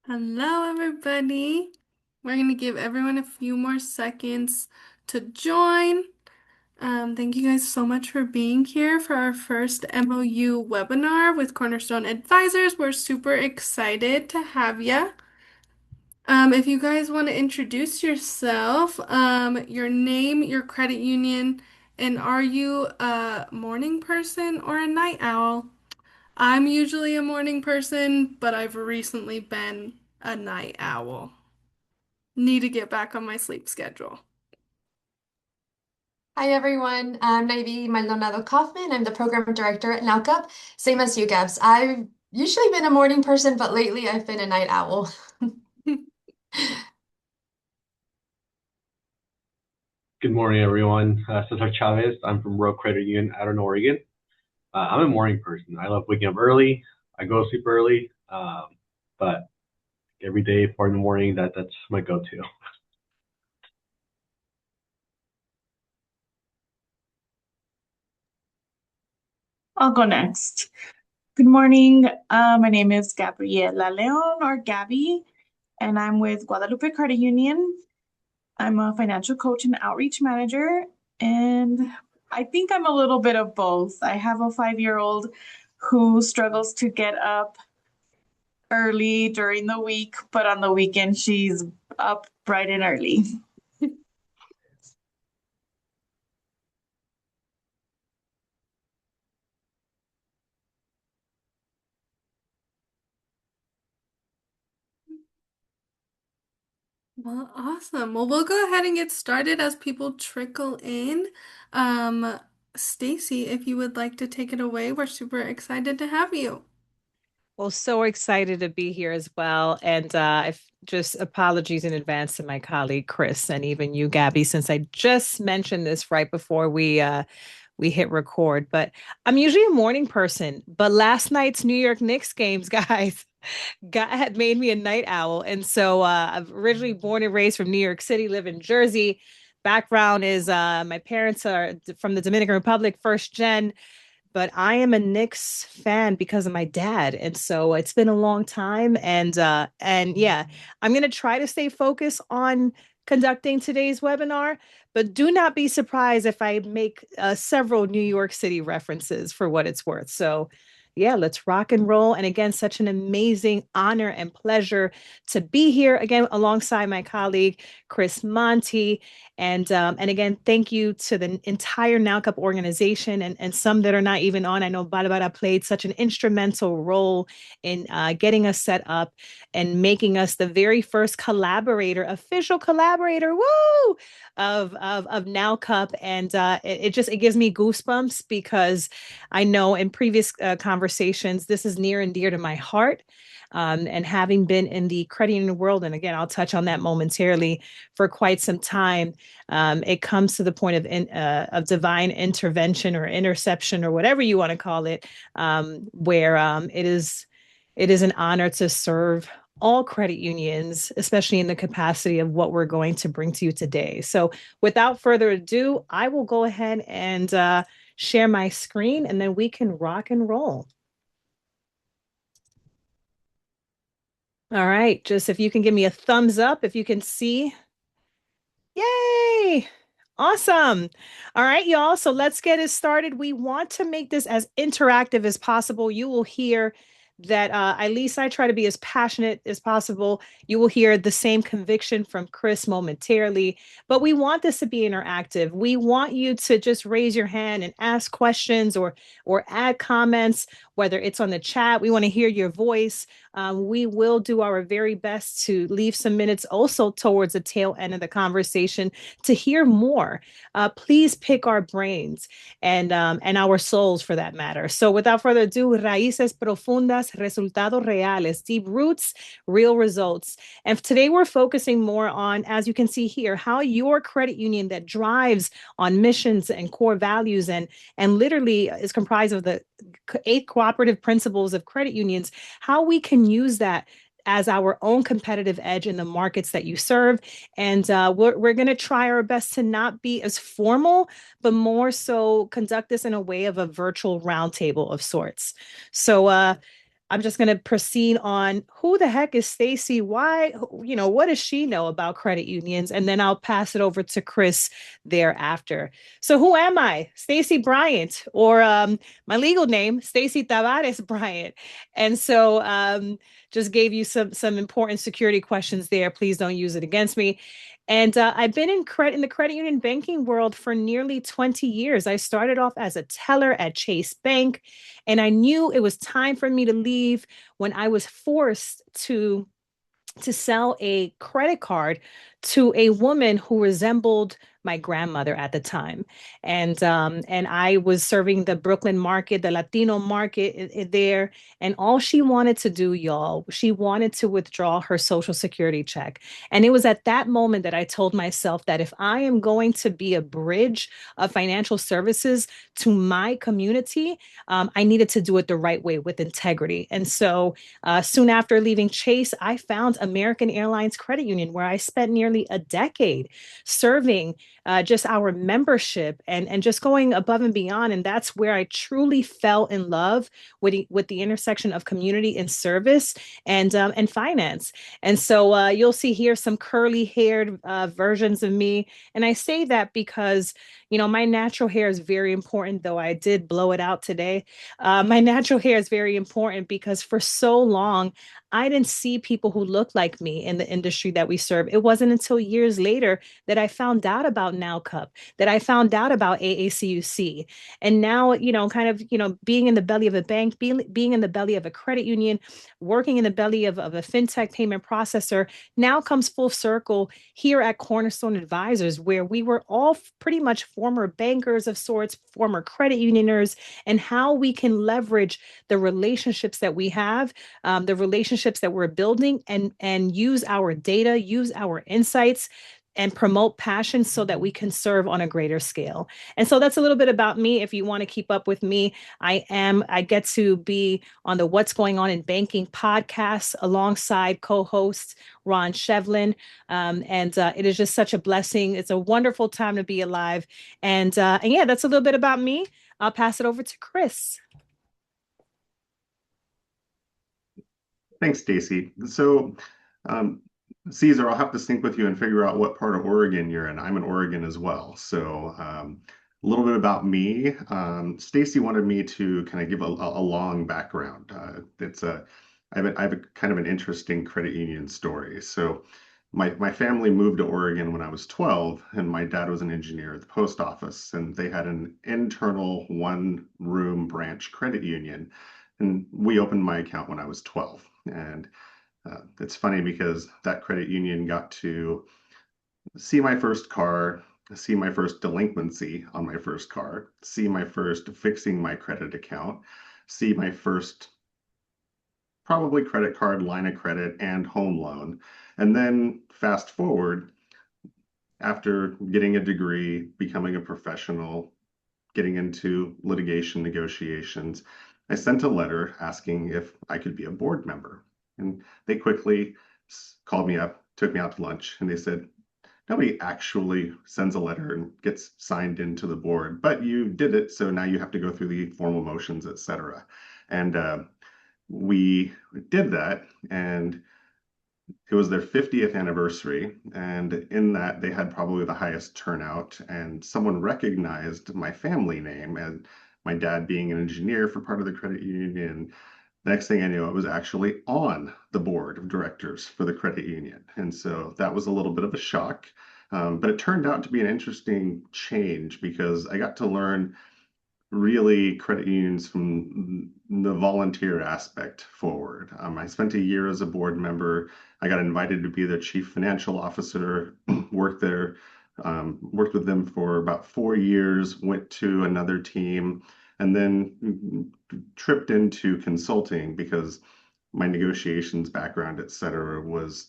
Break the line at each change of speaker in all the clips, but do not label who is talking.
Hello, everybody. We're going to give everyone a few more seconds to join. Thank you guys so much for being here for our first MOU webinar with Cornerstone Advisors. We're super excited to have you. If you guys want to introduce yourself, your name, your credit union, and are you a morning person or a night owl? I'm usually a morning person, but I've recently been a night owl. Need to get back on my sleep schedule.
Hi everyone, I'm Naive Maldonado Kaufman. I'm the program director at NowCup. Same as you, Gabs. I've usually been a morning person, but lately I've been a night owl.
Good morning, everyone. Cesar Chavez. I'm from Road Credit Union out in Oregon. I'm a morning person. I love waking up early. I go to sleep early, but every day, 4 in the morning, that's my go-to.
I'll go next. Good morning. My name is Gabriela Leon or Gabby, and I'm with Guadalupe Credit Union. I'm a financial coach and outreach manager, and I think I'm a little bit of both. I have a 5-year-old who struggles to get up early during the week, but on the weekend, she's up bright and early.
Well, awesome. Well, we'll go ahead and get started as people trickle in. Um, Stacy, if you would like to take it away, we're super excited to have you.
Well, so excited to be here as well. And if just apologies in advance to my colleague Chris and even you, Gabby, since I just mentioned this right before we hit record. But I'm usually a morning person, but last night's New York Knicks games, guys, had made me a night owl. And so I'm originally born and raised from New York City, live in Jersey. Background is my parents are from the Dominican Republic, first gen, but I am a Knicks fan because of my dad. And so it's been a long time. And yeah, I'm gonna try to stay focused on conducting today's webinar, but do not be surprised if I make several New York City references for what it's worth. So yeah, let's rock and roll. And again, such an amazing honor and pleasure to be here again alongside my colleague Chris Monty. And again, thank you to the entire Now Cup organization and some that are not even on. I know Barbara played such an instrumental role in getting us set up and making us the very first collaborator, official collaborator, woo, of Now Cup. And it gives me goosebumps because I know in previous conversations, this is near and dear to my heart. And having been in the credit union world, and again, I'll touch on that momentarily for quite some time, it comes to the point of divine intervention or interception or whatever you want to call it, where it is an honor to serve all credit unions, especially in the capacity of what we're going to bring to you today. So, without further ado, I will go ahead and share my screen, and then we can rock and roll. All right, just if you can give me a thumbs up if you can see. Yay! Awesome. All right, y'all. So let's get it started. We want to make this as interactive as possible. You will hear that at least I try to be as passionate as possible. You will hear the same conviction from Chris momentarily, but we want this to be interactive. We want you to just raise your hand and ask questions or add comments, whether it's on the chat. We want to hear your voice. We will do our very best to leave some minutes also towards the tail end of the conversation to hear more. Please pick our brains and our souls for that matter. So without further ado, Raices Profundas, Resultados Reales, deep roots, real results. And today we're focusing more on, as you can see here, how your credit union that drives on missions and core values and literally is comprised of the 8 cooperative principles of credit unions, how we can use that as our own competitive edge in the markets that you serve. And we're going to try our best to not be as formal, but more so conduct this in a way of a virtual roundtable of sorts. So I'm just going to proceed on who the heck is Stacy? Why, what does she know about credit unions? And then I'll pass it over to Chris thereafter. So who am I? Stacy Bryant, or my legal name, Stacy Tavares Bryant. And so just gave you some important security questions there. Please don't use it against me. And I've been in the credit union banking world for nearly 20 years. I started off as a teller at Chase Bank, and I knew it was time for me to leave when I was forced to sell a credit card to a woman who resembled my grandmother at the time. And I was serving the Brooklyn market, the Latino market there. And all she wanted to do, y'all, she wanted to withdraw her social security check. And it was at that moment that I told myself that if I am going to be a bridge of financial services to my community, I needed to do it the right way with integrity. And so soon after leaving Chase, I found American Airlines Credit Union, where I spent nearly a decade serving just our membership and just going above and beyond. And that's where I truly fell in love with the intersection of community and service and finance. And so you'll see here some curly haired versions of me. And I say that because, my natural hair is very important, though I did blow it out today. My natural hair is very important because for so long, I didn't see people who looked like me in the industry that we serve. It wasn't until years later that I found out about NowCup, that I found out about AACUC. And now, kind of, being in the belly of a bank, being in the belly of a credit union, working in the belly of a fintech payment processor, now comes full circle here at Cornerstone Advisors, where we were all pretty much former bankers of sorts, former credit unioners, and how we can leverage the relationships that we have, the relationships that we're building, and use our data, use our insights, and promote passion so that we can serve on a greater scale. And so that's a little bit about me. If you want to keep up with me, I get to be on the What's Going On in Banking podcast alongside co-host Ron Shevlin. And it is just such a blessing. It's a wonderful time to be alive. And yeah, that's a little bit about me. I'll pass it over to Chris.
Thanks, Stacy. So, Caesar, I'll have to sync with you and figure out what part of Oregon you're in. I'm in Oregon as well. So, a little bit about me. Stacy wanted me to kind of give a long background. I have a kind of an interesting credit union story. So, my family moved to Oregon when I was 12, and my dad was an engineer at the post office, and they had an internal one-room branch credit union. And we opened my account when I was 12. And it's funny because that credit union got to see my first car, see my first delinquency on my first car, see my first fixing my credit account, see my first probably credit card, line of credit, and home loan. And then fast forward, after getting a degree, becoming a professional, getting into litigation negotiations, I sent a letter asking if I could be a board member. And they quickly called me up, took me out to lunch, and they said, nobody actually sends a letter and gets signed into the board, but you did it, so now you have to go through the formal motions, etc. And we did that, and it was their 50th anniversary, and in that they had probably the highest turnout, and someone recognized my family name, and my dad being an engineer for part of the credit union. The next thing I knew, I was actually on the board of directors for the credit union. And so that was a little bit of a shock. But it turned out to be an interesting change because I got to learn really credit unions from the volunteer aspect forward. I spent a year as a board member. I got invited to be their chief financial officer, worked there, worked with them for about 4 years, went to another team, and then tripped into consulting because my negotiations background, et cetera, was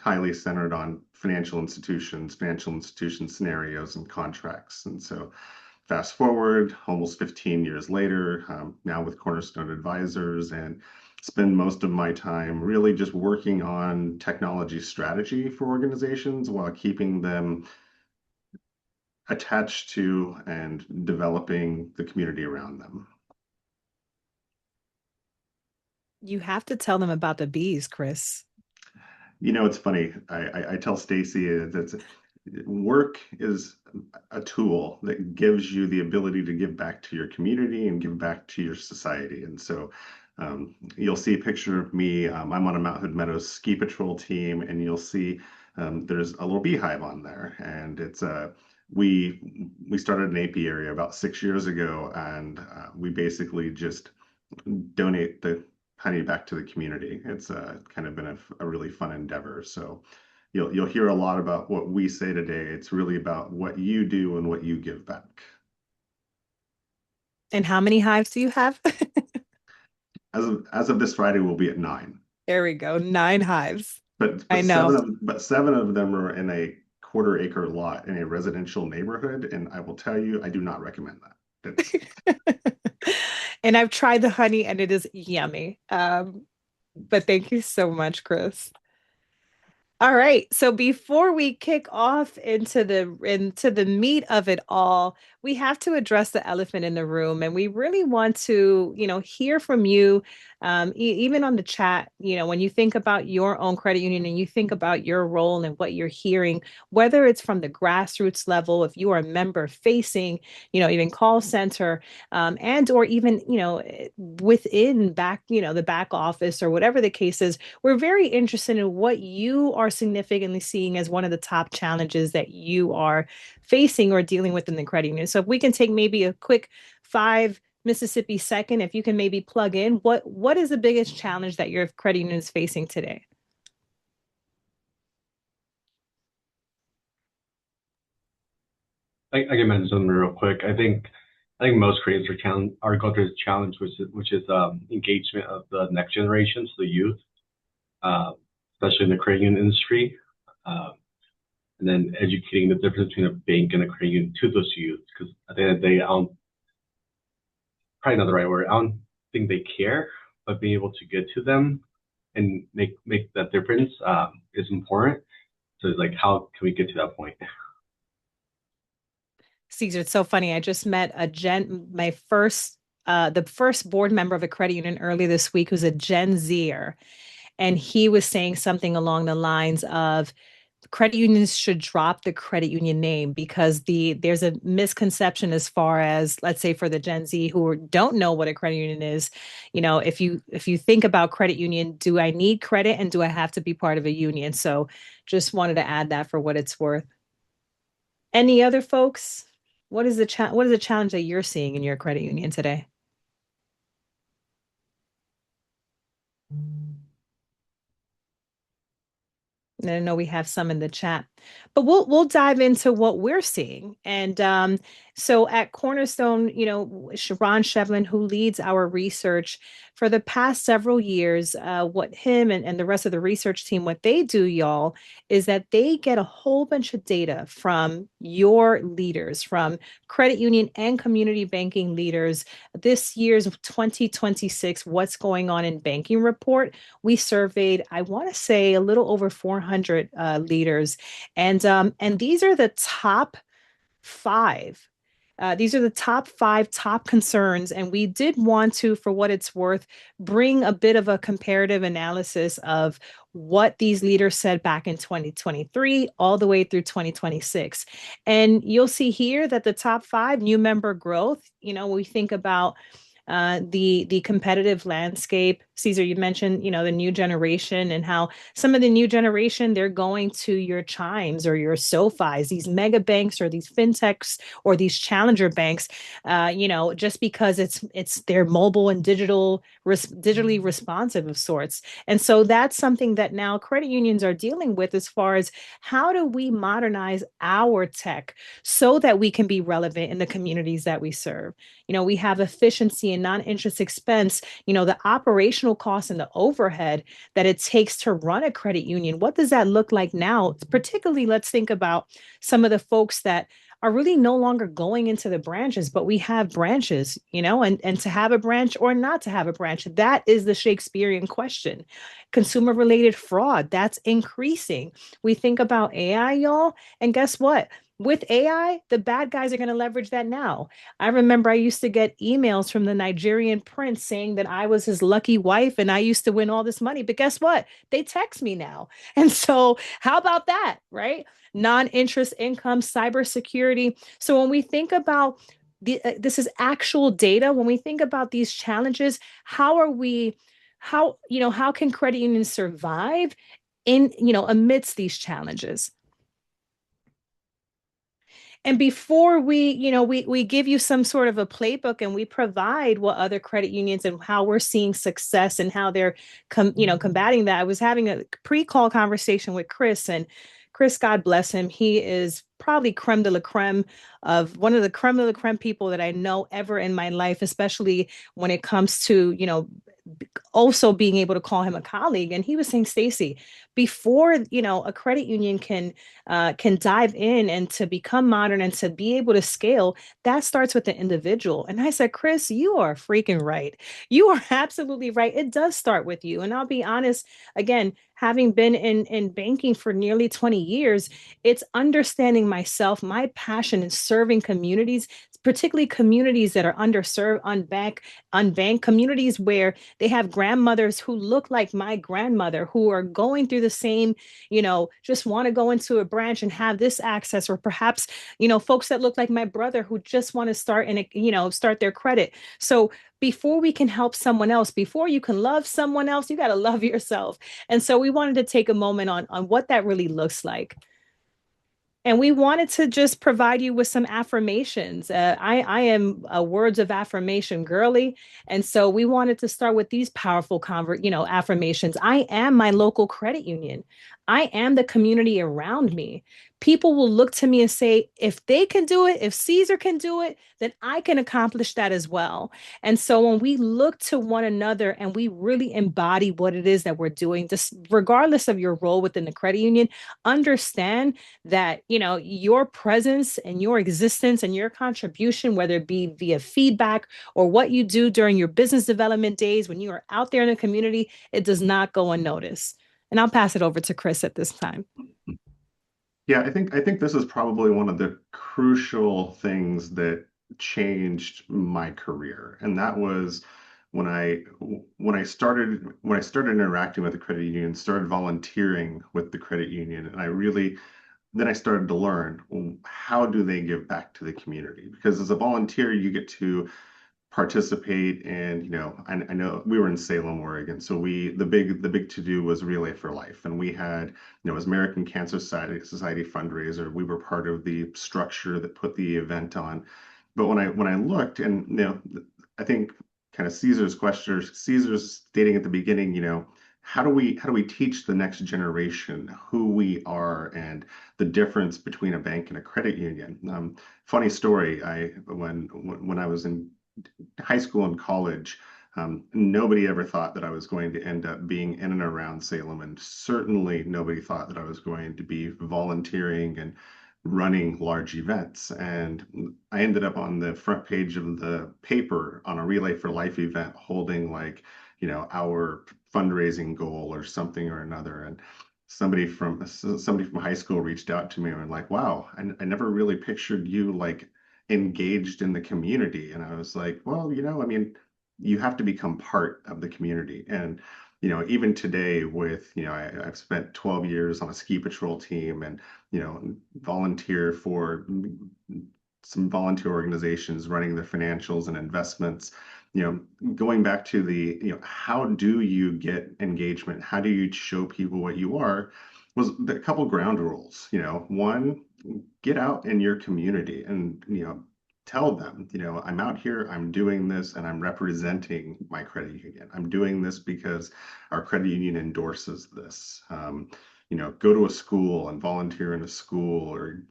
highly centered on financial institution scenarios and contracts. And so fast forward almost 15 years later, now with Cornerstone Advisors, and spend most of my time really just working on technology strategy for organizations while keeping them attached to and developing the community around them.
You have to tell them about the bees, Chris.
It's funny. I tell Stacy that work is a tool that gives you the ability to give back to your community and give back to your society. And so you'll see a picture of me. I'm on a Mount Hood Meadows ski patrol team, and you'll see there's a little beehive on there, and it's we started an apiary about 6 years ago, and we basically just donate the honey back to the community. It's kind of been a really fun endeavor. So you'll hear a lot about what we say today. It's really about what you do and what you give back.
And how many hives do you have?
As of this Friday, we'll be at 9.
There we go. 9 hives.
But
I
but
know.
seven of them are in a quarter-acre lot in a residential neighborhood, and I will tell you, I do not recommend that.
And I've tried the honey and it is yummy. But thank you so much, Chris. All right. So before we kick off into the meat of it all, we have to address the elephant in the room, and we really want to, hear from you, even on the chat. When you think about your own credit union and you think about your role and what you're hearing, whether it's from the grassroots level, if you are a member facing, even call center, and or even, within back, the back office or whatever the case is, we're very interested in what you are significantly seeing as one of the top challenges that you are facing or dealing with in the credit union. So if we can take maybe a quick 5 Mississippi second, if you can maybe plug in, what is the biggest challenge that your credit union is facing today?
I can mention something real quick. I think most creators are going through this challenge, which is engagement of the next generation, so the youth, uh, especially in the credit union industry, uh, and then educating the difference between a bank and a credit union to those youth. Because at the end of the day, I don't probably not the right word. I don't think they care, but being able to get to them and make that difference is important. So it's like, how can we get to that point?
Caesar, it's so funny. I just met the first board member of a credit union earlier this week who's a Gen Zer. And he was saying something along the lines of credit unions should drop the credit union name because there's a misconception as far as, let's say, for the Gen Z who don't know what a credit union is. If you think about credit union, do I need credit and do I have to be part of a union? So just wanted to add that for what it's worth. Any other folks? What is the challenge that you're seeing in your credit union today? And I know we have some in the chat, but we'll dive into what we're seeing. And so at Cornerstone, Sharon Shevlin, who leads our research for the past several years, what him and the rest of the research team, what they do, y'all, is that they get a whole bunch of data from your leaders, from credit union and community banking leaders. This year's 2026, What's Going On in Banking report, we surveyed, I want to say, a little over 400 leaders, and these are the top 5. These are the top 5 top concerns, and we did want to, for what it's worth, bring a bit of a comparative analysis of what these leaders said back in 2023 all the way through 2026. And you'll see here that the top 5, new member growth, we think about the competitive landscape. Caesar, you mentioned, the new generation and how some of the new generation, they're going to your Chimes or your SoFis, these mega banks or these fintechs or these challenger banks, just because it's their mobile and digitally responsive of sorts. And so that's something that now credit unions are dealing with as far as how do we modernize our tech so that we can be relevant in the communities that we serve. We have efficiency and non-interest expense, the operational costs and the overhead that it takes to run a credit union. What does that look like now? Particularly, let's think about some of the folks that are really no longer going into the branches, but we have branches, and to have a branch or not to have a branch, that is the Shakespearean question. Consumer related fraud, that's increasing. We think about AI, y'all, and guess what? with AI, the bad guys are going to leverage that now. I remember I used to get emails from the Nigerian prince saying that I was his lucky wife and I used to win all this money. But guess what? They text me now. And so, how about that, right? Non-interest income, cybersecurity. So when we think about this is actual data, when we think about these challenges, how can credit unions survive in, amidst these challenges? And before we give you some sort of a playbook and we provide what other credit unions and how we're seeing success and how they're combating that. I was having a pre-call conversation with Chris, and Chris, God bless him, he is probably creme de la creme of one of the creme de la creme people that I know ever in my life, especially when it comes to, also being able to call him a colleague. And he was saying, Stacy, before a credit union can dive in and to become modern and to be able to scale, that starts with the individual. And I said, Chris, you are freaking right. You are absolutely right. It does start with you. And I'll be honest, again, having been in banking for nearly 20 years, it's understanding myself, my passion in serving communities, particularly communities that are underserved, unbanked communities where they have grandmothers who look like my grandmother, who are going through the same, just want to go into a branch and have this access, or perhaps, folks that look like my brother who just want to start and, start their credit. So before we can help someone else, before you can love someone else, you got to love yourself. And so we wanted to take a moment on what that really looks like. And we wanted to just provide you with some affirmations. I am a words of affirmation girly. And so we wanted to start with these powerful affirmations. I am my local credit union. I am the community around me. People will look to me and say, if they can do it, if Caesar can do it, then I can accomplish that as well. And so when we look to one another and we really embody what it is that we're doing, just regardless of your role within the credit union, understand that your presence and your existence and your contribution, whether it be via feedback or what you do during your business development days when you are out there in the community, it does not go unnoticed. And I'll pass it over to Chris at this time.
Yeah, I think this is probably one of the crucial things that changed my career, and that was when I started interacting with the credit union, started volunteering with the credit union, and then I started to learn, well, how do they give back to the community? Because as a volunteer, you get to participate, and I know we were in Salem, Oregon, so the big to do was Relay for Life, and we had, it was American Cancer Society fundraiser. We were part of the structure that put the event on. But when I looked, and I think kind of Caesar's stating at the beginning, how do we teach the next generation who we are and the difference between a bank and a credit union? Funny story, when I was in high school and college, nobody ever thought that I was going to end up being in and around Salem, and certainly nobody thought that I was going to be volunteering and running large events. And I ended up on the front page of the paper on a Relay for Life event, holding our fundraising goal or something or another. And somebody from high school reached out to me and like, wow, I never really pictured you like engaged in the community. And I was like, well, I mean, you have to become part of the community. And, even today I've spent 12 years on a ski patrol team, and, volunteer for some volunteer organizations running their financials and investments. Going back to how do you get engagement? How do you show people what you are? Was a couple ground rules. One, get out in your community and tell them, I'm out here, I'm doing this, and I'm representing my credit union. I'm doing this because our credit union endorses this. Go to a school and volunteer in a school, or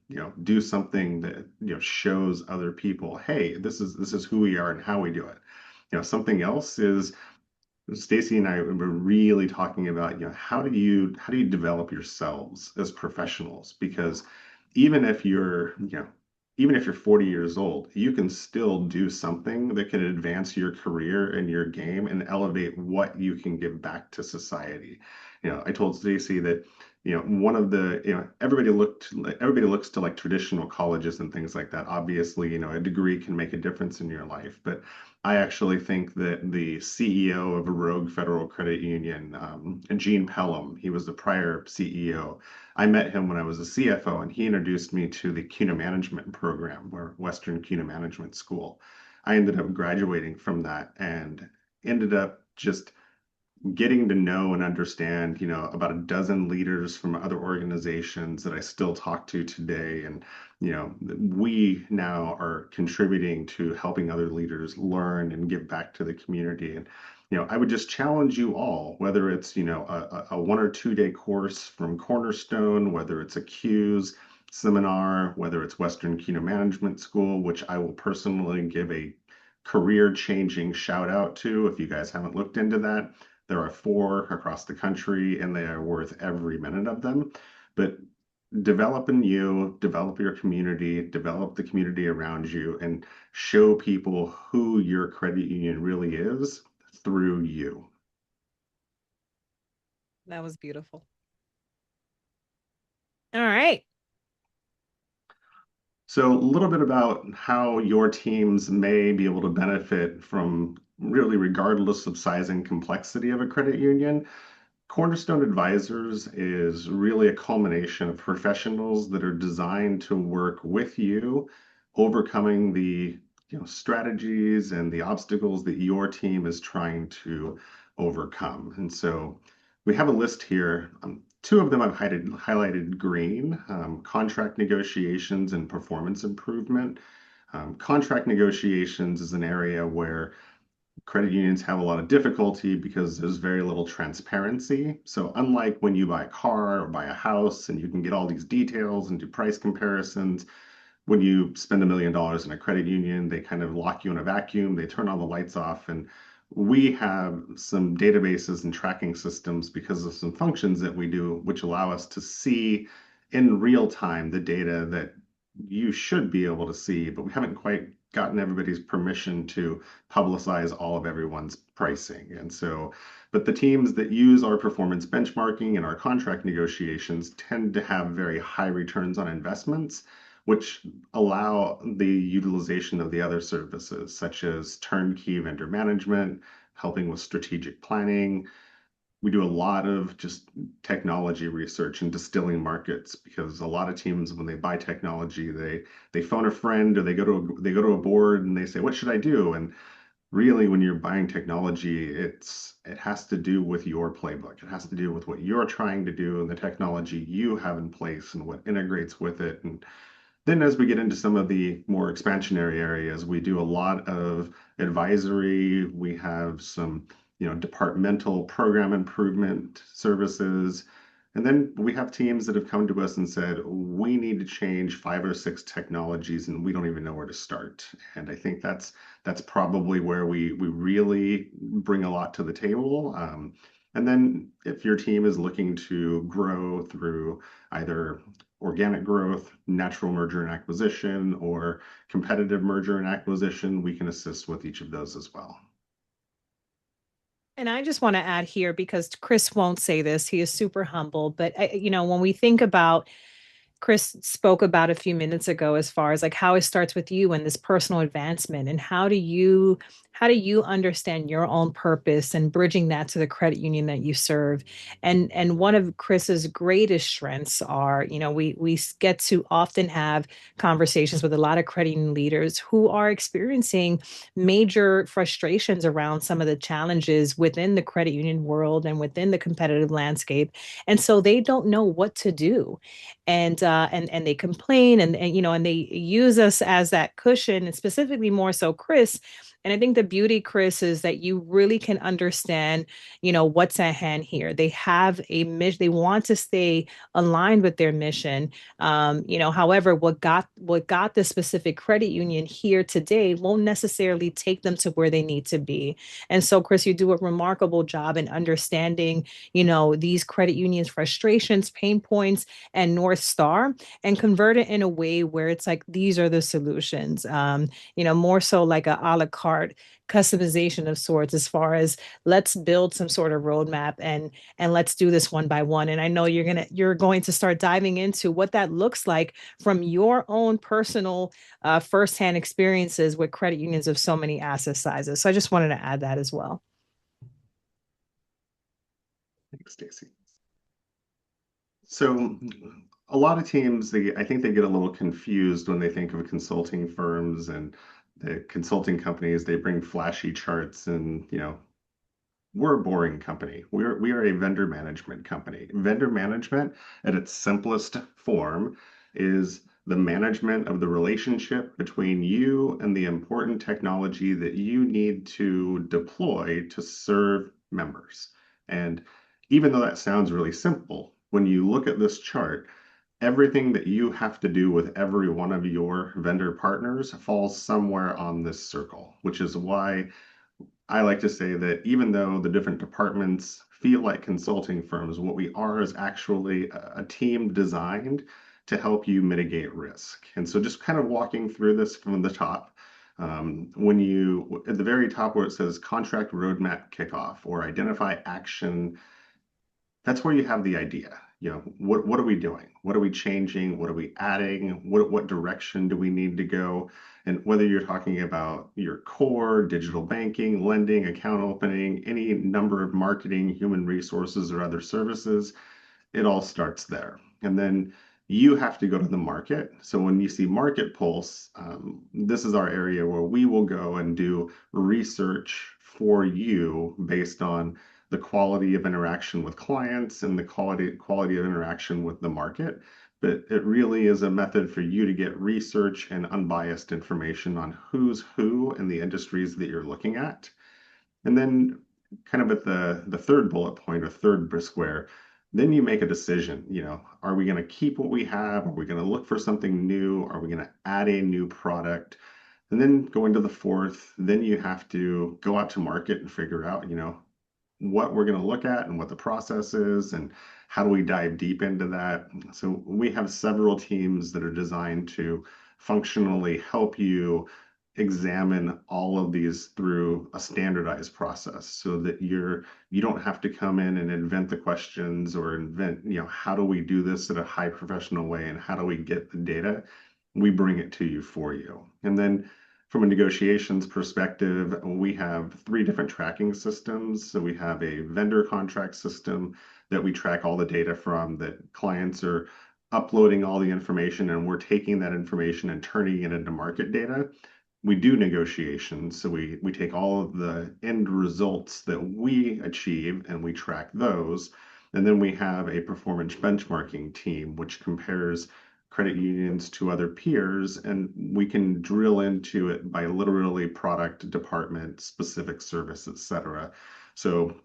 do something that shows other people, hey, this is who we are and how we do it. Something else is, Stacy and I were really talking about, how do you develop yourselves as professionals? Because even if you're, even if you're 40 years old, you can still do something that can advance your career and your game and elevate what you can give back to society. I told Stacy that, one of the, everybody looks to like traditional colleges and things like that. Obviously, a degree can make a difference in your life, but I actually think that the CEO of a rogue federal credit union, Gene Pelham, he was the prior CEO. I met him when I was a CFO, and he introduced me to the CUNA management program, or Western CUNA Management School. I ended up graduating from that and ended up just getting to know and understand, about a dozen leaders from other organizations that I still talk to today. And, we now are contributing to helping other leaders learn and give back to the community. And, I would just challenge you all, whether it's, a 1 or 2 day course from Cornerstone, whether it's a Q's seminar, whether it's Western CUNA Management School, which I will personally give a career changing shout out to if you guys haven't looked into that. There are 4 across the country, and they are worth every minute of them. But develop in you, develop your community, develop the community around you, and show people who your credit union really is through you.
That was beautiful. All right.
So, a little bit about how your teams may be able to benefit from really regardless of size and complexity of a credit union. Cornerstone Advisors is really a culmination of professionals that are designed to work with you, overcoming the strategies and the obstacles that your team is trying to overcome. And so we have a list here. 2 of them I've highlighted green, contract negotiations and performance improvement. Contract negotiations is an area where credit unions have a lot of difficulty because there's very little transparency. So unlike when you buy a car or buy a house and you can get all these details and do price comparisons, when you spend $1 million in a credit union, they kind of lock you in a vacuum, they turn all the lights off. And we have some databases and tracking systems because of some functions that we do, which allow us to see in real time the data that you should be able to see, but we haven't quite gotten everybody's permission to publicize all of everyone's pricing. And so, but the teams that use our performance benchmarking and our contract negotiations tend to have very high returns on investments, which allow the utilization of the other services, such as turnkey vendor management, helping with strategic planning. We do a lot of just technology research and distilling markets because a lot of teams, when they buy technology, they phone a friend or they go to a board and they say, "What should I do?" And really, when you're buying technology, it has to do with your playbook. It has to do with what you're trying to do and the technology you have in place and what integrates with it. And then as we get into some of the more expansionary areas, we do a lot of advisory. We have some, departmental program improvement services. And then we have teams that have come to us and said, we need to change 5 or 6 technologies and we don't even know where to start. And I think that's probably where we really bring a lot to the table. And then if your team is looking to grow through either organic growth, natural merger and acquisition, or competitive merger and acquisition, we can assist with each of those as well.
And I just want to add here because Chris won't say this, he is super humble, but when we think about Chris spoke about a few minutes ago as far as like how it starts with you and this personal advancement and how do you understand your own purpose and bridging that to the credit union that you serve. And one of Chris's greatest strengths are, we get to often have conversations with a lot of credit union leaders who are experiencing major frustrations around some of the challenges within the credit union world and within the competitive landscape, and so they don't know what to do. And they complain and they use us as that cushion, and specifically more so Chris. And I think the beauty, Chris, is that you really can understand, what's at hand here. They have a mission. They want to stay aligned with their mission. However, what got the specific credit union here today won't necessarily take them to where they need to be. And so, Chris, you do a remarkable job in understanding, these credit unions' frustrations, pain points, and North Star, and convert it in a way where it's like these are the solutions. More so like a la carte customization of sorts, as far as let's build some sort of roadmap and let's do this one by one. And I know you're going to start diving into what that looks like from your own personal firsthand experiences with credit unions of so many asset sizes. So I just wanted to add that as well.
Thanks, Stacy. So a lot of teams, I think they get a little confused when they think of consulting firms and the consulting companies. They bring flashy charts and, we're a boring company. We are a vendor management company. Vendor management at its simplest form is the management of the relationship between you and the important technology that you need to deploy to serve members. And even though that sounds really simple, when you look at this chart, everything that you have to do with every one of your vendor partners falls somewhere on this circle, which is why I like to say that even though the different departments feel like consulting firms, what we are is actually a team designed to help you mitigate risk. And so just kind of walking through this from the top, when you, at the very top where it says contract roadmap kickoff or identify action, that's where you have the idea. What are we doing? What are we changing? What are we adding? What direction do we need to go? And whether you're talking about your core, digital banking, lending, account opening, any number of marketing, human resources, or other services, it all starts there. And then you have to go to the market. So when you see Market Pulse, this is our area where we will go and do research for you based on the quality of interaction with clients and the quality of interaction with the market. But it really is a method for you to get research and unbiased information on who's who in the industries that you're looking at. And then kind of at the third bullet point or third square, then you make a decision. Are we going to keep what we have? Are we going to look for something new? Are we going to add a new product? And then go into the fourth, then you have to go out to market and figure out, what we're going to look at and what the process is and how do we dive deep into that. So we have several teams that are designed to functionally help you examine all of these through a standardized process so that you don't have to come in and invent the questions or invent, how do we do this in a high professional way and how do we get the data? We bring it to you for you. And then from a negotiations perspective, we have 3 different tracking systems. So we have a vendor contract system that we track all the data from, that clients are uploading all the information and we're taking that information and turning it into market data. We do negotiations. So we take all of the end results that we achieve and we track those. And then we have a performance benchmarking team, which compares credit unions to other peers, and we can drill into it by literally product, department, specific service, etc. So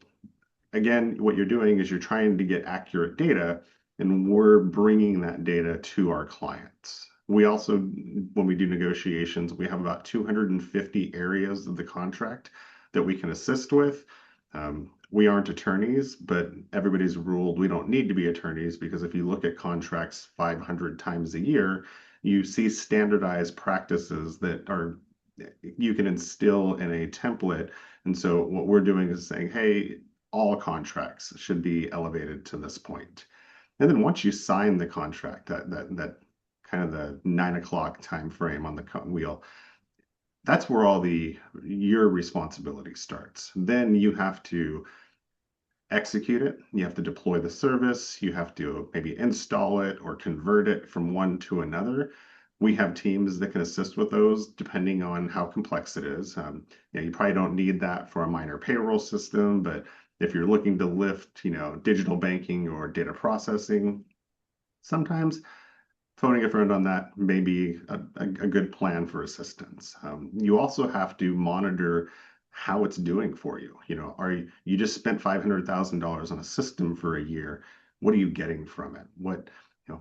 again, what you're doing is you're trying to get accurate data, and we're bringing that data to our clients. We also, when we do negotiations, we have about 250 areas of the contract that we can assist with. We aren't attorneys, but everybody's ruled we don't need to be attorneys, because if you look at contracts 500 times a year, you see standardized practices that you can instill in a template. And so what we're doing is saying, hey, all contracts should be elevated to this point. And then once you sign the contract, that kind of the 9 o'clock time frame on the wheel, that's where all your responsibility starts. Then you have to execute it. You have to deploy the service. You have to maybe install it or convert it from one to another. We have teams that can assist with those depending on how complex it is. You probably don't need that for a minor payroll system, but if you're looking to lift, digital banking or data processing, sometimes phoning a friend on that may be a good plan for assistance. You also have to monitor how it's doing for you. You just spent $500,000 on a system for a year. What are you getting from it?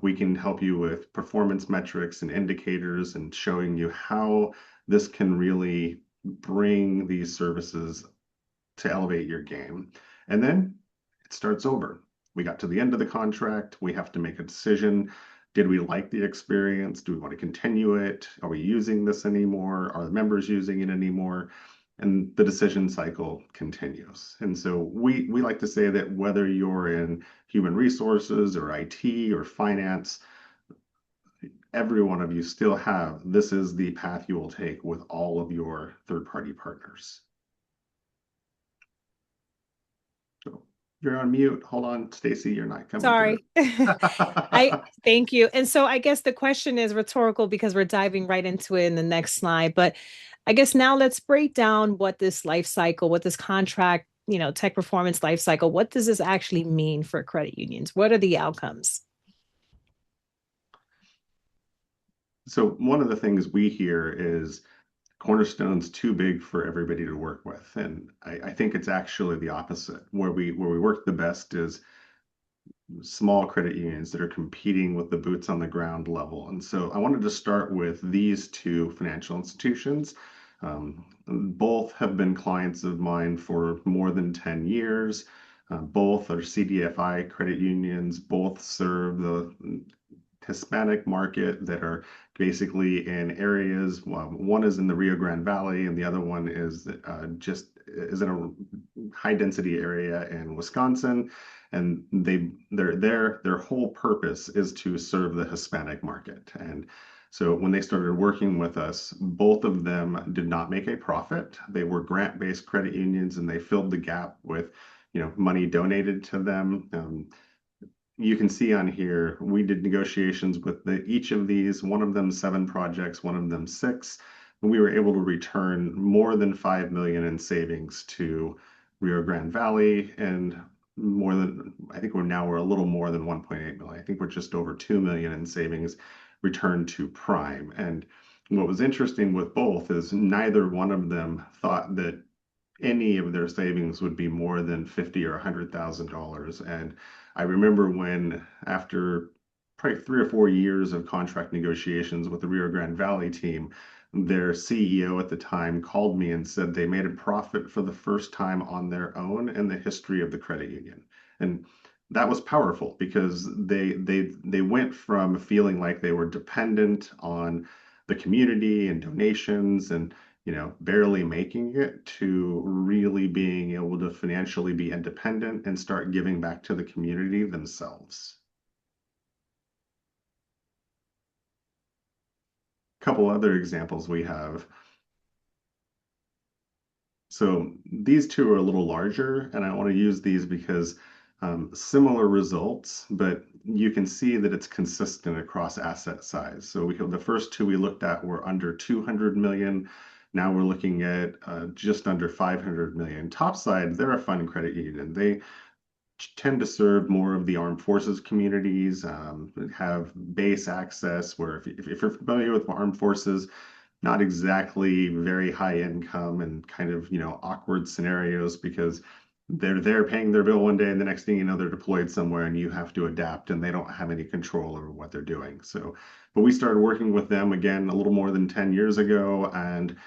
We can help you with performance metrics and indicators and showing you how this can really bring these services to elevate your game. And then it starts over. We got to the end of the contract. We have to make a decision. Did we like the experience? Do we want to continue it? Are we using this anymore? Are the members using it anymore? and the decision cycle continues. And so we like to say that whether you're in human resources or IT or finance, every one of you still have, this is the path you will take with all of your third-party partners. So you're on mute. Hold on, Stacy, you're not coming through.
Sorry. I thank you. And so I guess the question is rhetorical because we're diving right into it in the next slide. But I guess now let's break down what this life cycle, what this contract, tech performance life cycle, what does this actually mean for credit unions? What are the outcomes?
So one of the things we hear is Cornerstone's too big for everybody to work with. And I think it's actually the opposite. Where we work the best is small credit unions that are competing with the boots on the ground level. And so I wanted to start with these two financial institutions. Both have been clients of mine for more than 10 years. Both are CDFI credit unions. Both serve the Hispanic market that are basically in areas. One is in the Rio Grande Valley, and the other one is in a high density area in Wisconsin. And their whole purpose is to serve the Hispanic market. And so when they started working with us, both of them did not make a profit. They were grant-based credit unions, and they filled the gap with, money donated to them. You can see on here, we did negotiations with each of these, one of them 7 projects, one of them 6. And we were able to return more than 5 million in savings to Rio Grande Valley, and I think we're a little more than 1.8 million. I think we're just over 2 million in savings returned to Prime. And what was interesting with both is neither one of them thought that any of their savings would be more than $50,000 or $100,000. And I remember when, after probably 3 or 4 years of contract negotiations with the Rio Grande Valley team, their CEO at the time called me and said they made a profit for the first time on their own in the history of the credit union. And that was powerful because they went from feeling like they were dependent on the community and donations and barely making it to really being able to financially be independent and start giving back to the community themselves. A couple other examples we have. So these two are a little larger, and I want to use these because similar results, but you can see that it's consistent across asset size. So the first two we looked at were under 200 million. Now we're looking at just under 500 million. Topside, they're a fund credit union. They tend to serve more of the armed forces communities, have base access, where if you're familiar with armed forces, not exactly very high income and kind of, awkward scenarios because they're there paying their bill one day and the next thing you know, they're deployed somewhere and you have to adapt and they don't have any control over what they're doing. So, but we started working with them again a little more than 10 years ago, and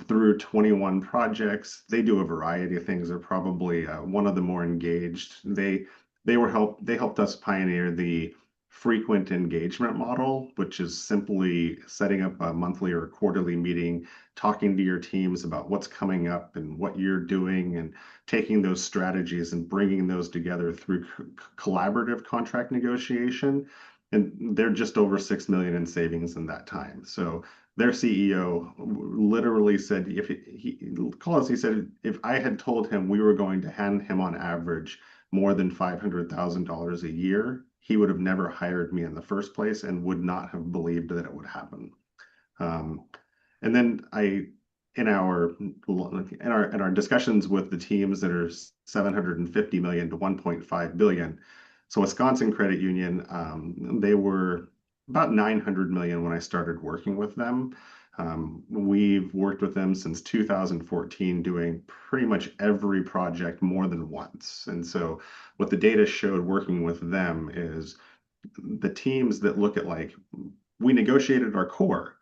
through 21 projects, they do a variety of things. They're probably one of the more engaged. They helped us pioneer the frequent engagement model, which is simply setting up a monthly or quarterly meeting, talking to your teams about what's coming up and what you're doing, and taking those strategies and bringing those together through collaborative contract negotiation. And they're just over 6 million in savings in that time. So their CEO literally said, he said, if I had told him we were going to hand him on average more than $500,000 a year, he would have never hired me in the first place and would not have believed that it would happen. And then in our discussions with the teams that are 750 million to 1.5 billion. So Wisconsin Credit Union, they were about 900 million when I started working with them. We've worked with them since 2014, doing pretty much every project more than once. And so what the data showed working with them is the teams that look at, like, we negotiated our core.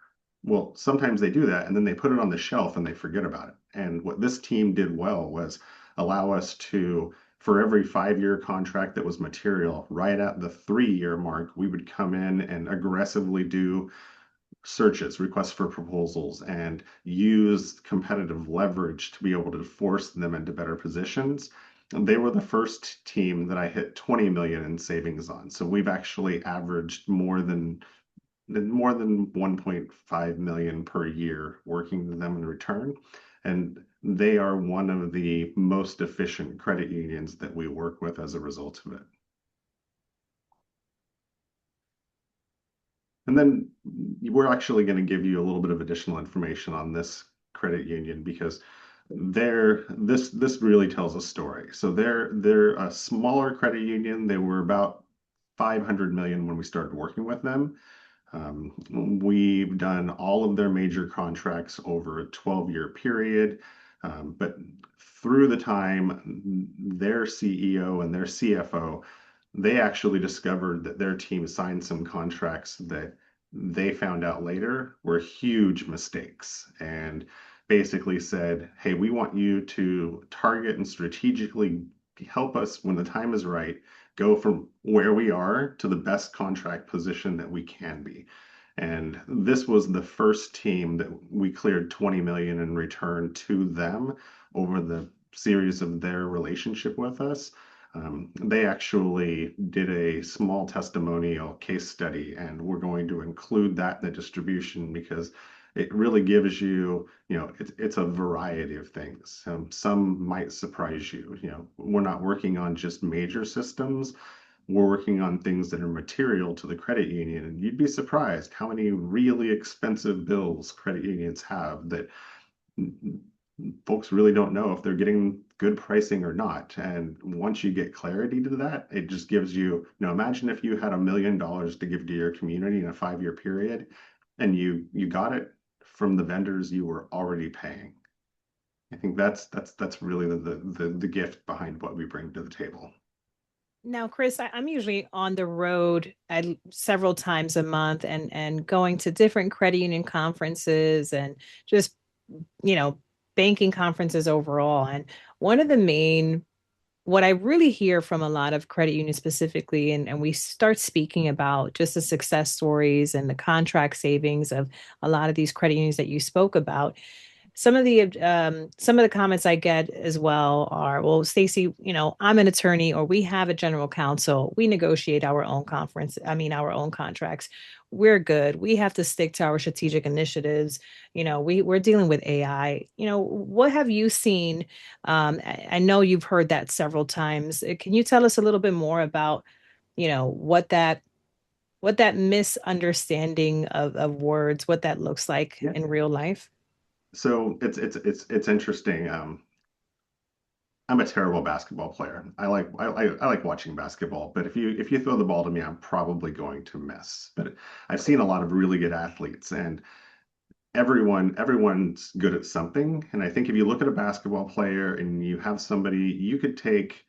Well, sometimes they do that and then they put it on the shelf and they forget about it. And what this team did well was allow us to, for every 5-year contract that was material, right at the 3-year mark, we would come in and aggressively do searches, requests for proposals, and use competitive leverage to be able to force them into better positions. They were the first team that I hit 20 million in savings on. So we've actually averaged more than 1.5 million per year working with them in return. And they are one of the most efficient credit unions that we work with as a result of it. And then we're actually going to give you a little bit of additional information on this credit union because this really tells a story. So they're a smaller credit union. They were about 500 million when we started working with them. We've done all of their major contracts over a 12-year period, but through the time, their CEO and their CFO, they actually discovered that their team signed some contracts that they found out later were huge mistakes and basically said, hey, we want you to target and strategically help us when the time is right go from where we are to the best contract position that we can be. And this was the first team that we cleared 20 million in return to them over the series of their relationship with us. They actually did a small testimonial case study, and we're going to include that in the distribution because it really gives you, it's a variety of things. Some might surprise you. We're not working on just major systems. We're working on things that are material to the credit union, and you'd be surprised how many really expensive bills credit unions have that folks really don't know if they're getting good pricing or not. And once you get clarity to that, it just gives you, imagine if you had $1 million to give to your community in a 5-year period and you got it from the vendors you were already paying. I think that's really the gift behind what we bring to the table.
Now, Chris, I'm usually on the road several times a month and going to different credit union conferences and just, banking conferences overall. And one of the main, what I really hear from a lot of credit unions specifically, and we start speaking about just the success stories and the contract savings of a lot of these credit unions that you spoke about. Some of the comments I get as well are, well, Stacy, I'm an attorney or we have a general counsel. We negotiate our own our own contracts. We're good. We have to stick to our strategic initiatives. We're dealing with AI. What have you seen? I know you've heard that several times. Can you tell us a little bit more about, what that misunderstanding of words, what that looks like in real life?
So it's interesting. I'm a terrible basketball player. I like watching basketball, but if you throw the ball to me, I'm probably going to miss. But I've seen a lot of really good athletes, and everyone's good at something. And I think if you look at a basketball player and you have somebody, you could take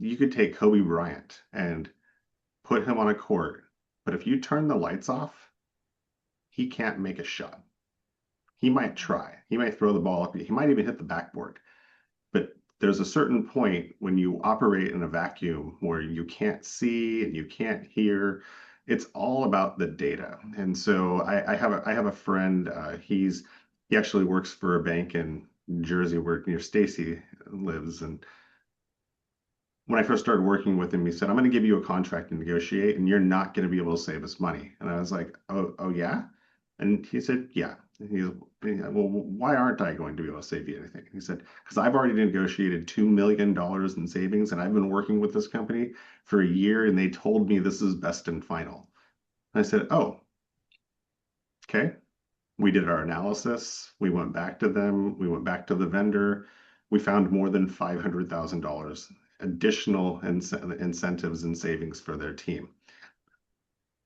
Kobe Bryant and put him on a court, but if you turn the lights off, he can't make a shot. He might try. He might throw the ball up. He might even hit the backboard. But there's a certain point when you operate in a vacuum where you can't see and you can't hear. It's all about the data. And so I have a friend. He actually works for a bank in Jersey where near Stacy lives. And when I first started working with him, he said, "I'm going to give you a contract to negotiate, and you're not going to be able to save us money." And I was like, "Oh yeah?" And he said, "Yeah." And he's, "Well, why aren't I going to be able to save you anything?" He said, "Because I've already negotiated $2 million in savings, and I've been working with this company for a year, and they told me this is best and final." And I said, "Oh, okay." We did our analysis. We went back to them. We went back to the vendor. We found more than $500,000 additional incentives and savings for their team.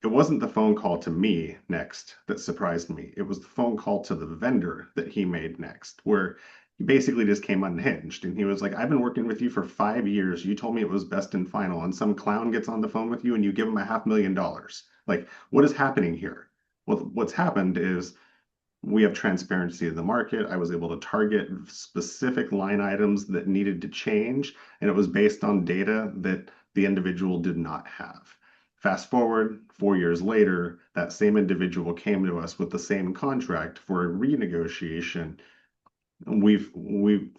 It wasn't the phone call to me next that surprised me. It was the phone call to the vendor that he made next, where he basically just came unhinged. And he was like, "I've been working with you for 5 years. You told me it was best and final. And some clown gets on the phone with you and you give him $500,000. Like, what is happening here?" Well, what's happened is we have transparency in the market. I was able to target specific line items that needed to change, and it was based on data that the individual did not have. Fast forward 4 years later, that same individual came to us with the same contract for a renegotiation. We've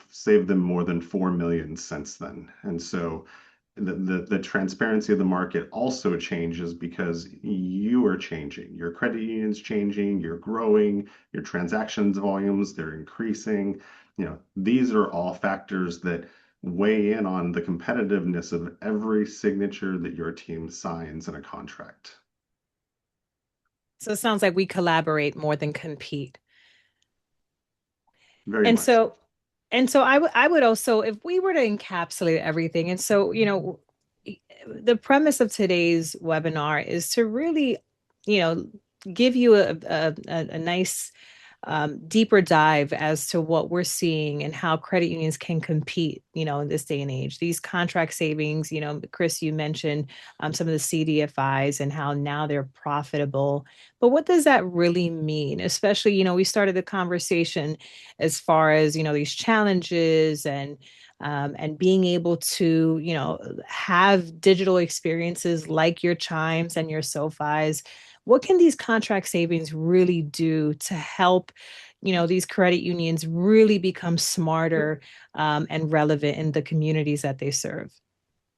saved them more than 4 million since then. And so the transparency of the market also changes because you are changing. Your credit union's changing, you're growing, your transactions volumes, they're increasing. These are all factors that weigh in on the competitiveness of every signature that your team signs in a contract.
So it sounds like we collaborate more than compete.
Very
And
much so.
so, I would also, if we were to encapsulate everything, and so, the premise of today's webinar is to really, you know, give you a nice deeper dive as to what we're seeing and how credit unions can compete, in this day and age. These contract savings, Chris, you mentioned some of the CDFIs and how now they're profitable. But what does that really mean? Especially, we started the conversation as far as, these challenges and being able to, have digital experiences like your Chimes and your SoFis. What can these contract savings really do to help, these credit unions really become smarter and relevant in the communities that they serve?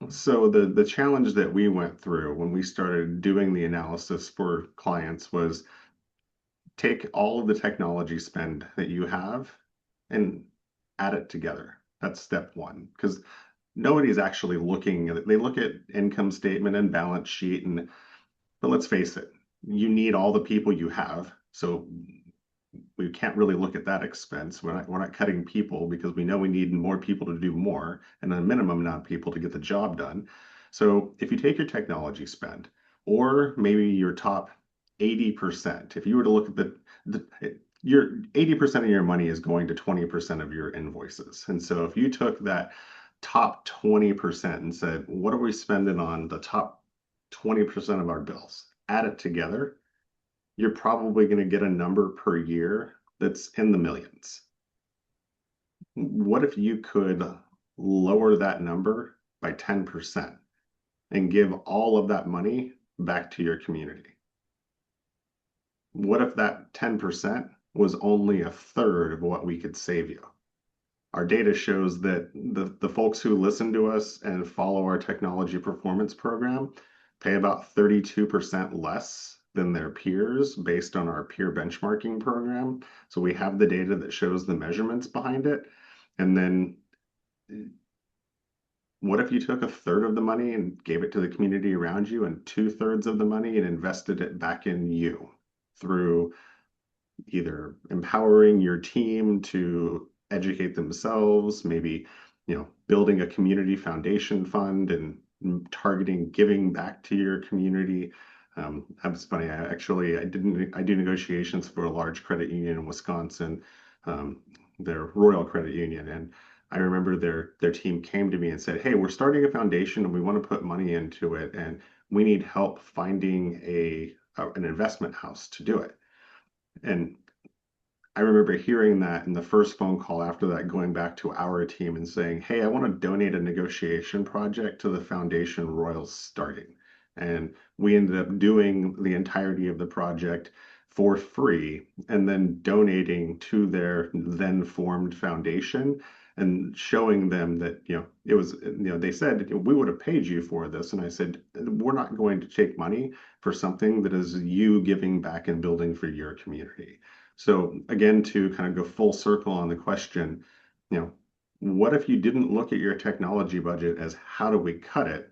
So the challenge that we went through when we started doing the analysis for clients was take all of the technology spend that you have and add it together. That's step one, because nobody's actually looking at it. They look at income statement and balance sheet, but let's face it, you need all the people you have. So we can't really look at that expense. We're not cutting people because we know we need more people to do more and a minimum amount of people to get the job done. So if you take your technology spend or maybe your top 80%, if you were to look at your 80% of your money is going to 20% of your invoices. And so if you took that top 20% and said, what are we spending on the top 20% of our bills? Add it together, you're probably going to get a number per year that's in the millions. What if you could lower that number by 10% and give all of that money back to your community? What if that 10% was only a third of what we could save you? Our data shows that the folks who listen to us and follow our technology performance program pay about 32% less than their peers based on our peer benchmarking program. So we have the data that shows the measurements behind it. And then what if you took a third of the money and gave it to the community around you and 2/3 of the money and invested it back in you through either empowering your team to educate themselves, maybe, building a community foundation fund and targeting giving back to your community. That's funny. I do negotiations for a large credit union in Wisconsin, their Royal Credit Union, and I remember their team came to me and said, "Hey, we're starting a foundation and we want to put money into it, and we need help finding an investment house to do it." And I remember hearing that in the first phone call after that, going back to our team and saying, "Hey, I want to donate a negotiation project to the foundation Royal's starting." And we ended up doing the entirety of the project for free and then donating to their then formed foundation and showing them that, it was, they said, "We would have paid you for this." And I said, "We're not going to take money for something that is you giving back and building for your community." So again, to kind of go full circle on the question, what if you didn't look at your technology budget as how do we cut it,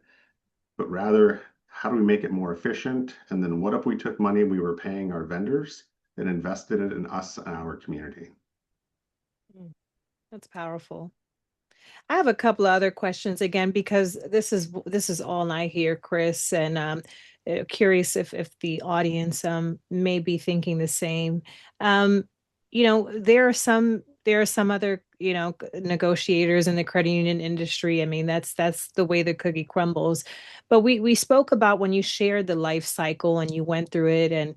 but rather how do we make it more efficient? And then what if we took money we were paying our vendors and invested it in us and our community?
That's powerful. I have a couple of other questions again because this is all I hear, Chris, and curious if the audience may be thinking the same. There are some other negotiators in the credit union industry. I mean, that's the way the cookie crumbles. But we spoke about when you shared the life cycle and you went through it and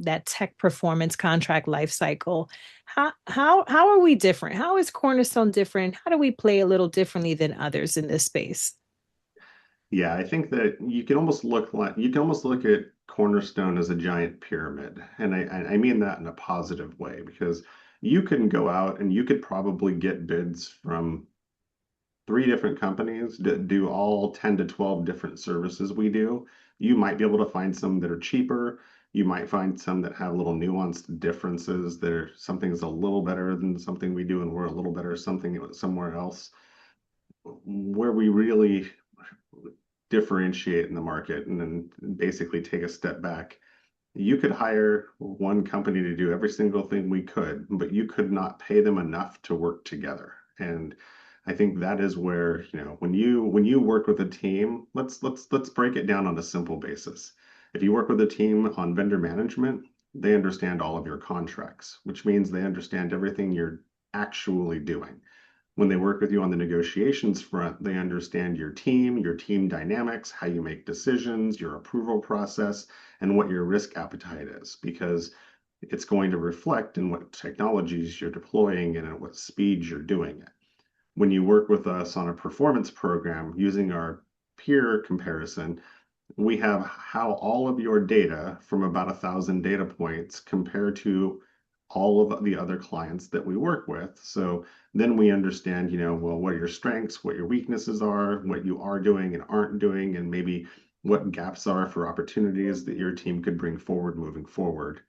that tech performance contract life cycle. How are we different? How is Cornerstone different? How do we play a little differently than others in this space?
Yeah, I think that you can almost look at Cornerstone as a giant pyramid. And I mean that in a positive way because you can go out and you could probably get bids from three different companies that do all 10 to 12 different services we do. You might be able to find some that are cheaper. You might find some that have little nuanced differences that are something's a little better than something we do and we're a little better something somewhere else. Where we really differentiate in the market and then basically take a step back. You could hire one company to do every single thing we could, but you could not pay them enough to work together. And I think that is where, when you work with a team, let's break it down on a simple basis. If you work with a team on vendor management, they understand all of your contracts, which means they understand everything you're actually doing. When they work with you on the negotiations front, they understand your team dynamics, how you make decisions, your approval process, and what your risk appetite is, because it's going to reflect in what technologies you're deploying and at what speed you're doing it. When you work with us on a performance program using our peer comparison, we have how all of your data from about 1,000 data points compare to all of the other clients that we work with. So then we understand, well, what your strengths, what your weaknesses are, what you are doing and aren't doing, and maybe what gaps are for opportunities that your team could bring forward moving forward.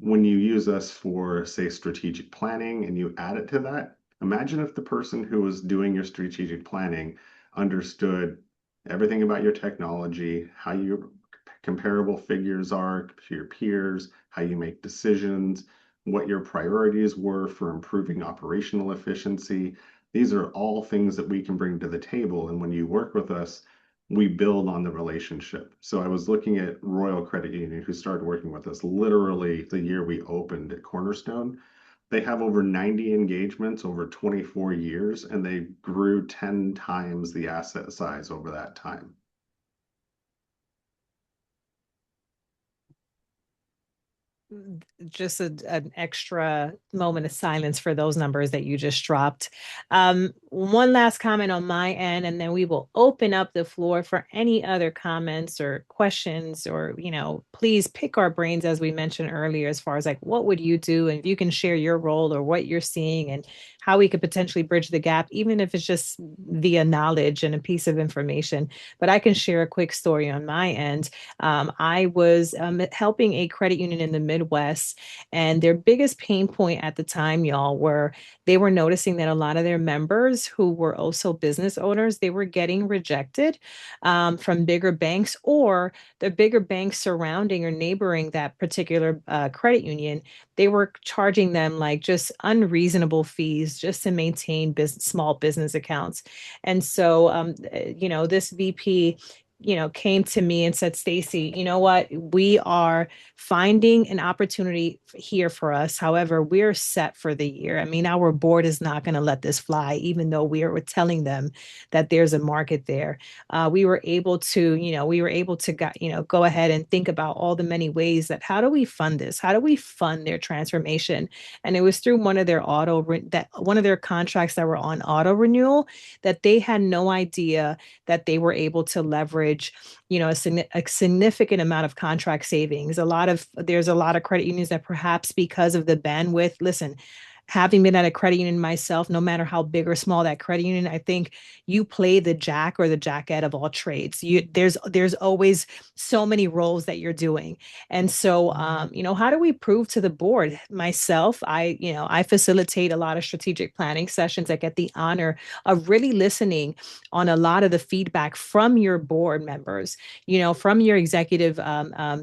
When you use us for, say, strategic planning and you add it to that, imagine if the person who was doing your strategic planning understood everything about your technology, how your comparable figures are to your peers, how you make decisions, what your priorities were for improving operational efficiency. These are all things that we can bring to the table. And when you work with us, we build on the relationship. So I was looking at Royal Credit Union, who started working with us literally the year we opened at Cornerstone. They have over 90 engagements over 24 years, and they grew 10 times the asset size over that time.
Just an extra moment of silence for those numbers that you just dropped. One last comment on my end, and then we will open up the floor for any other comments or questions, or, please pick our brains, as we mentioned earlier, as far as like, what would you do? And if you can share your role or what you're seeing and how we could potentially bridge the gap, even if it's just via knowledge and a piece of information. But I can share a quick story on my end. I was helping a credit union in the Midwest, and their biggest pain point at the time, y'all, were they were noticing that a lot of their members who were also business owners, they were getting rejected from bigger banks, or the bigger banks surrounding or neighboring that particular credit union. They were charging them like just unreasonable fees just to maintain small business accounts. And so, this VP came to me and said, Stacy, you know what? We are finding an opportunity here for us. However, we're set for the year. I mean, our board is not going to let this fly, even though we are telling them that there's a market there. We were able to, go ahead and think about all the many ways that how do we fund this? How do we fund their transformation? And it was through one of their one of their contracts that were on auto renewal that they had no idea that they were able to leverage a significant amount of contract savings. There's a lot of credit unions that perhaps because of the bandwidth, listen, having been at a credit union myself, no matter how big or small that credit union, I think you play the jack or the jackette of all trades. There's always so many roles that you're doing. And so, how do we prove to the board? Myself, I facilitate a lot of strategic planning sessions. I get the honor of really listening on a lot of the feedback from your board members, from your executive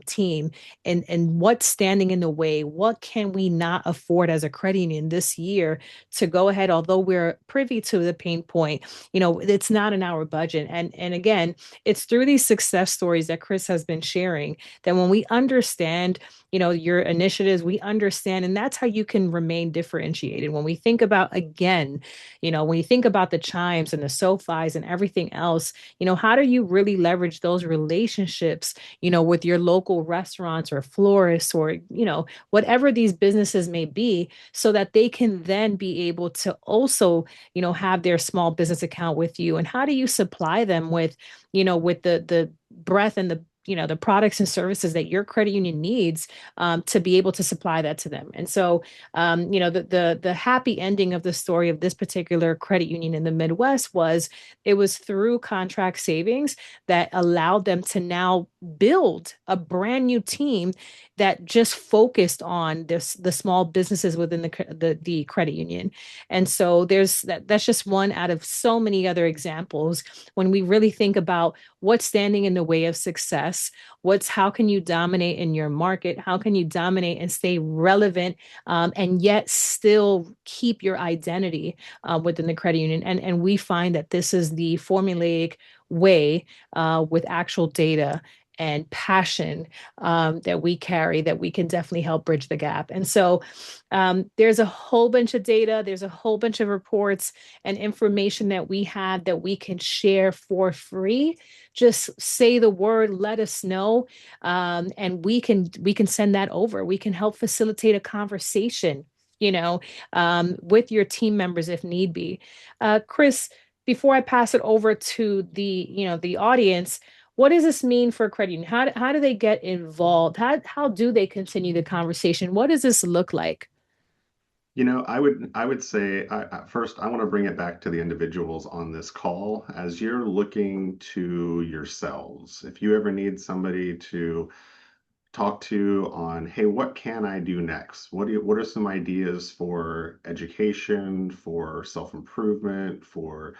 team, and what's standing in the way. What can we not afford as a credit union this year to go ahead, although we're privy to the pain point, it's not in our budget. And again, it's through these success stories that Chris has been sharing that when we understand, your initiatives, we understand, and that's how you can remain differentiated. When we think about, again, when you think about the chimes and the SoFis and everything else, how do you really leverage those relationships, with your local restaurants or florists or, whatever these businesses may be, so that they they can then be able to also, have their small business account with you? And how do you supply them with, with the breadth and the products and services that your credit union needs, to be able to supply that to them? And so, the happy ending of the story of this particular credit union in the Midwest was it was through contract savings that allowed them to now build a brand new team that just focused on the small businesses within the credit union. And so that's just one out of so many other examples when we really think about what's standing in the way of success. How can you dominate in your market? How can you dominate and stay relevant, and yet still keep your identity within the credit union? And we find that this is the formulaic way, with actual data and passion, that we carry, that we can definitely help bridge the gap. And so, there's a whole bunch of data, there's a whole bunch of reports and information that we have that we can share for free. Just say the word, let us know, and we can send that over. We can help facilitate a conversation, with your team members if need be. Chris, before I pass it over to the audience, what does this mean for credit union? How do they get involved? How do they continue the conversation? What does this look like?
I would say first, I want to bring it back to the individuals on this call. As you're looking to yourselves, if you ever need somebody to talk to on, hey, what can I do next? What are some ideas for education, for self-improvement, for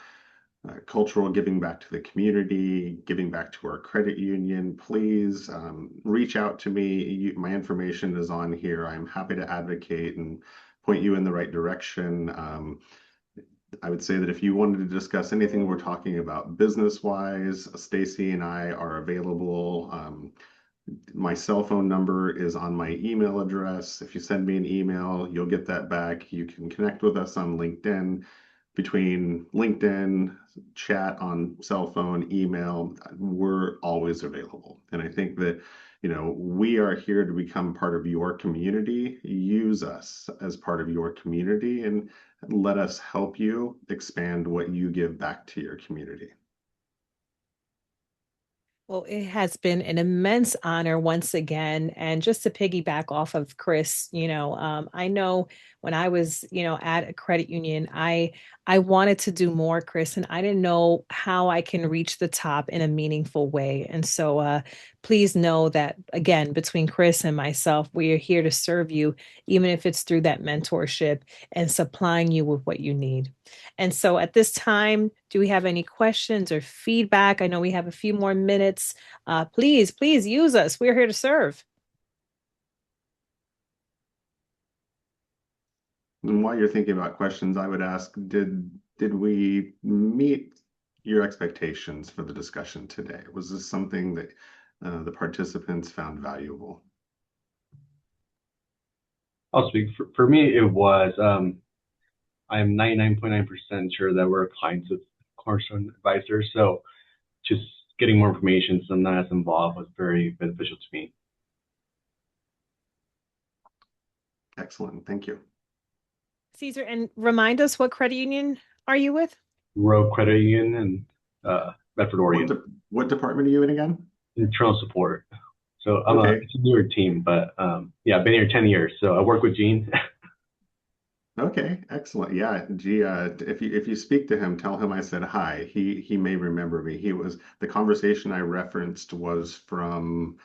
cultural giving back to the community, giving back to our credit union? Please reach out to me. My information is on here. I'm happy to advocate and point you in the right direction. I would say that if you wanted to discuss anything we're talking about business-wise, Stacy and I are available. My cell phone number is on my email address. If you send me an email, you'll get that back. You can connect with us on LinkedIn. Between LinkedIn, chat on cell phone, email, we're always available. And I think that, we are here to become part of your community. Use us as part of your community and let us help you expand what you give back to your community.
Well, it has been an immense honor once again. And just to piggyback off of Chris, I know when I was, at a credit union, I wanted to do more, Chris, and I didn't know how I can reach the top in a meaningful way. And so, please know that, again, between Chris and myself, we are here to serve you, even if it's through that mentorship and supplying you with what you need. And so at this time, do we have any questions or feedback? I know we have a few more minutes. Please use us. We're here to serve.
And while you're thinking about questions, I would ask, did we meet your expectations for the discussion today? Was this something that the participants found valuable?
I'll speak. For me, it was. I am 99.9% sure that we're clients with Cornerstone Advisors. So just getting more information, so I'm not as involved, was very beneficial to me.
Excellent. Thank you.
Caesar, and remind us, what credit union are you with?
Rogue Credit Union in Bedford, Oregon.
What department are you in again?
Internal support. So
Okay.
it's a newer team, but yeah, I've been here 10 years. So I work with Gene.
Okay, excellent. Yeah, gee, if you speak to him, tell him I said hi. He may remember me. The conversation I referenced was from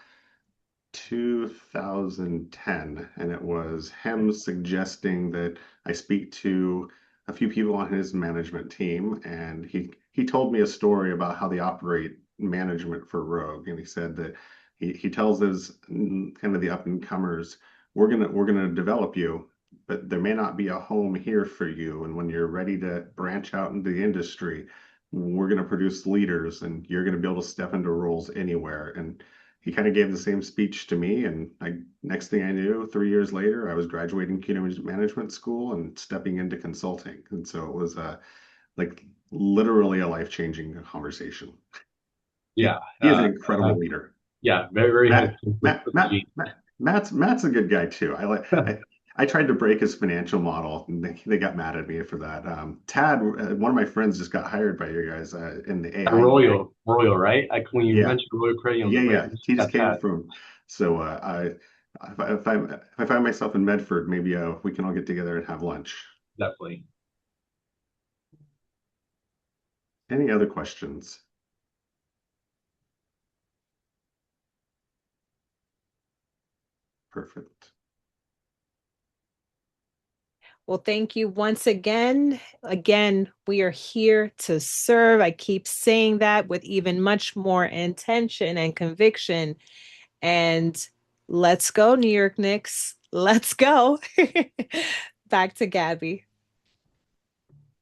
2010, and it was him suggesting that I speak to a few people on his management team, and he told me a story about how they operate management for Rogue, and he said that he tells his kind of the up and comers, we're gonna develop you, but there may not be a home here for you, and when you're ready to branch out into the industry, we're going to produce leaders, and you're going to be able to step into roles anywhere. And he kind of gave the same speech to me, and next thing I knew, 3 years later, I was graduating community management school and stepping into consulting. And so it was like literally a life-changing conversation.
Yeah.
He is an incredible leader.
Yeah, very, very
Matt,
high.
Matt, Matt, Matt, Matt's a good guy too. I tried to break his financial model, and they got mad at me for that. Tad, one of my friends, just got hired by you guys in the AI.
Royal, right? Like when you
Yeah,
mentioned Royal Credit, I was
yeah,
like, wait,
yeah. He just
that's
came
that.
from. So if I find myself in Medford, maybe we can all get together and have lunch.
Definitely.
Any other questions? Perfect.
Well, thank you once again. Again, we are here to serve. I keep saying that with even much more intention and conviction. And let's go, New York Knicks. Let's go. Back to Gabby.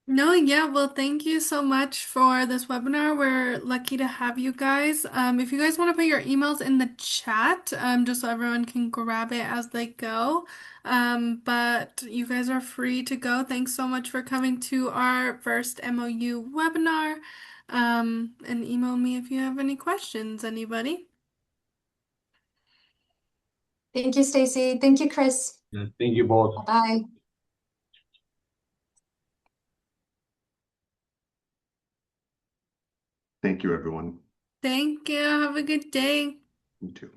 No, yeah, well, thank you so much for this webinar. We're lucky to have you guys. If you guys want to put your emails in the chat, just so everyone can grab it as they go. But you guys are free to go. Thanks so much for coming to our first MOU webinar. And email me if you have any questions, anybody.
Thank you, Stacy. Thank you, Chris.
Yeah, thank you both.
Bye.
Thank you, everyone.
Thank you. Have a good day.
You too.